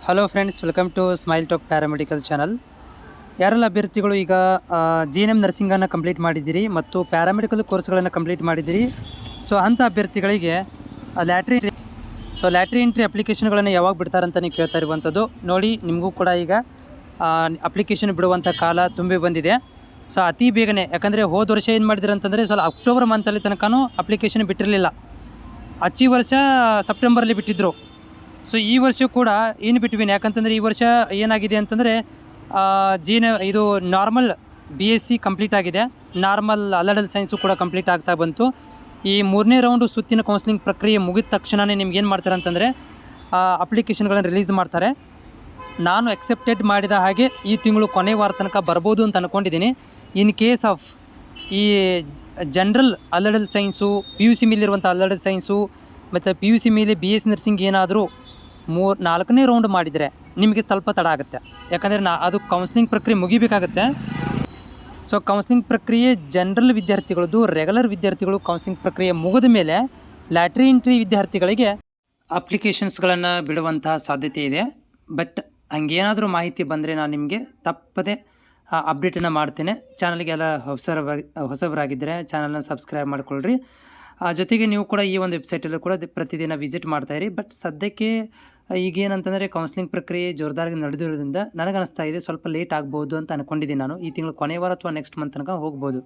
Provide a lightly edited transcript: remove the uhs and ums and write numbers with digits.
Hello friends, welcome to smile talk paramedical channel. ಯಾರೆಲ್ಲ ಅಭ್ಯರ್ಥಿಗಳು ಈಗ GNM ನರ್ಸಿಂಗನ್ನು ಕಂಪ್ಲೀಟ್ ಮಾಡಿದ್ದೀರಿ ಮತ್ತು ಪ್ಯಾರಾಮೆಡಿಕಲ್ ಕೋರ್ಸ್ಗಳನ್ನು ಕಂಪ್ಲೀಟ್ ಮಾಡಿದ್ದೀರಿ, ಸೊ ಅಂಥ ಅಭ್ಯರ್ಥಿಗಳಿಗೆ ಲ್ಯಾಟ್ರಿ ಎಂಟ್ರಿ ಅಪ್ಲಿಕೇಶನ್ಗಳನ್ನು ಯಾವಾಗ ಬಿಡ್ತಾರಂತ ನೀವು ಕೇಳ್ತಾ ಇರುವಂಥದ್ದು. ನೋಡಿ, ನಿಮಗೂ ಕೂಡ ಈಗ ಅಪ್ಲಿಕೇಶನ್ ಬಿಡುವಂಥ ಕಾಲ ತುಂಬಿ ಬಂದಿದೆ. ಸೊ ಅತಿ ಬೇಗನೆ, ಯಾಕಂದರೆ ಹೋದ ವರ್ಷ ಏನು ಮಾಡಿದ್ರು ಅಂತಂದರೆ ಅಕ್ಟೋಬರ್ ಮಂತಲ್ಲಿ ತನಕನೂ ಅಪ್ಲಿಕೇಶನ್ ಬಿಟ್ಟಿರಲಿಲ್ಲ. ಈ ವರ್ಷ ಸೆಪ್ಟೆಂಬರಲ್ಲಿ ಬಿಟ್ಟಿದ್ದರು. ಸೊ ಈ ವರ್ಷ ಕೂಡ ಏನು ಬಿಟ್ವಿನಿ, ಯಾಕಂತಂದರೆ ಈ ವರ್ಷ ಏನಾಗಿದೆ ಅಂತಂದರೆ ಇದು ನಾರ್ಮಲ್ BSc ಕಂಪ್ಲೀಟ್ ಆಗಿದೆ, ನಾರ್ಮಲ್ ಅಲಡಲ್ ಸೈನ್ಸು ಕೂಡ ಕಂಪ್ಲೀಟ್ ಆಗ್ತಾ ಬಂತು. ಈ 3ನೇ ರೌಂಡು ಸುತ್ತಿನ ಕೌನ್ಸಿಲಿಂಗ್ ಪ್ರಕ್ರಿಯೆ ಮುಗಿದ ತಕ್ಷಣವೇ ನಿಮ್ಗೆ ಏನು ಮಾಡ್ತಾರೆ ಅಂತಂದರೆ ಅಪ್ಲಿಕೇಶನ್ಗಳನ್ನು ರಿಲೀಸ್ ಮಾಡ್ತಾರೆ. ನಾನು ಎಕ್ಸೆಪ್ಟೆಡ್ ಮಾಡಿದ ಹಾಗೆ ಈ ತಿಂಗಳು ಕೊನೆ ವಾರ ತನಕ ಬರ್ಬೋದು ಅಂತ ಅಂದ್ಕೊಂಡಿದ್ದೀನಿ. ಇನ್ ಕೇಸ್ ಆಫ್ ಈ ಜನರಲ್ ಅಲಡಲ್ ಸೈನ್ಸು, PUC ಮೇಲಿರುವಂಥ ಅಲಡಲ್ ಸೈನ್ಸು ಮತ್ತು PUC ಮೇಲೆ BS ನರ್ಸಿಂಗ್ ಏನಾದರೂ 4ನೇ ರೌಂಡ್ ಮಾಡಿದರೆ ನಿಮಗೆ ಸ್ವಲ್ಪ ತಡ ಆಗುತ್ತೆ, ಯಾಕಂದರೆ ಅದು ಕೌನ್ಸ್ಲಿಂಗ್ ಪ್ರಕ್ರಿಯೆ ಮುಗಿಬೇಕಾಗುತ್ತೆ. ಸೊ ಕೌನ್ಸ್ಲಿಂಗ್ ಪ್ರಕ್ರಿಯೆ ಜನರಲ್ ವಿದ್ಯಾರ್ಥಿಗಳದ್ದು, ರೆಗ್ಯುಲರ್ ವಿದ್ಯಾರ್ಥಿಗಳು ಕೌನ್ಸ್ಲಿಂಗ್ ಪ್ರಕ್ರಿಯೆ ಮುಗಿದ ಮೇಲೆ ಲ್ಯಾಟ್ರಿ ಎಂಟ್ರಿ ವಿದ್ಯಾರ್ಥಿಗಳಿಗೆ ಅಪ್ಲಿಕೇಶನ್ಸ್ಗಳನ್ನು ಬಿಡುವಂತಹ ಸಾಧ್ಯತೆ ಇದೆ. ಬಟ್ ಹಂಗೇನಾದರೂ ಮಾಹಿತಿ ಬಂದರೆ ನಾನು ನಿಮಗೆ ತಪ್ಪದೆ ಅಪ್ಡೇಟನ್ನು ಮಾಡ್ತೇನೆ. ಚಾನಲ್ಗೆಲ್ಲ ಹೊಸಬರಾಗಿದ್ದರೆ ಚಾನಲ್ನ ಸಬ್ಸ್ಕ್ರೈಬ್ ಮಾಡಿಕೊಳ್ಳ್ರಿ. ಜೊತೆಗೆ ನೀವು ಕೂಡ ಈ ಒಂದು ವೆಬ್ಸೈಟಲ್ಲೂ ಕೂಡ ಪ್ರತಿದಿನ ವಿಸಿಟ್ ಮಾಡ್ತಾಯಿರಿ. ಬಟ್ ಸದ್ಯಕ್ಕೆ ಈಗೇನಂತಂದರೆ ಕೌನ್ಸ್ಲಿಂಗ್ ಪ್ರಕ್ರಿಯೆ ಜೋರ್ದಾರಾಗಿ ನಡೆದಿರೋದ್ರಿಂದ ನನಗನ್ನಿಸ್ತಾ ಇದೆ ಸ್ವಲ್ಪ ಲೇಟ್ ಆಗ್ಬೋದು ಅಂತ ಅಂದ್ಕೊಂಡಿದ್ದೀನಿ. ನಾನು ಈ ತಿಂಗಳು ಕೊನೆ ವಾರ ಅಥವಾ ನೆಕ್ಸ್ಟ್ ಮಂತ್ ತನಕ ಹೋಗ್ಬೋದು.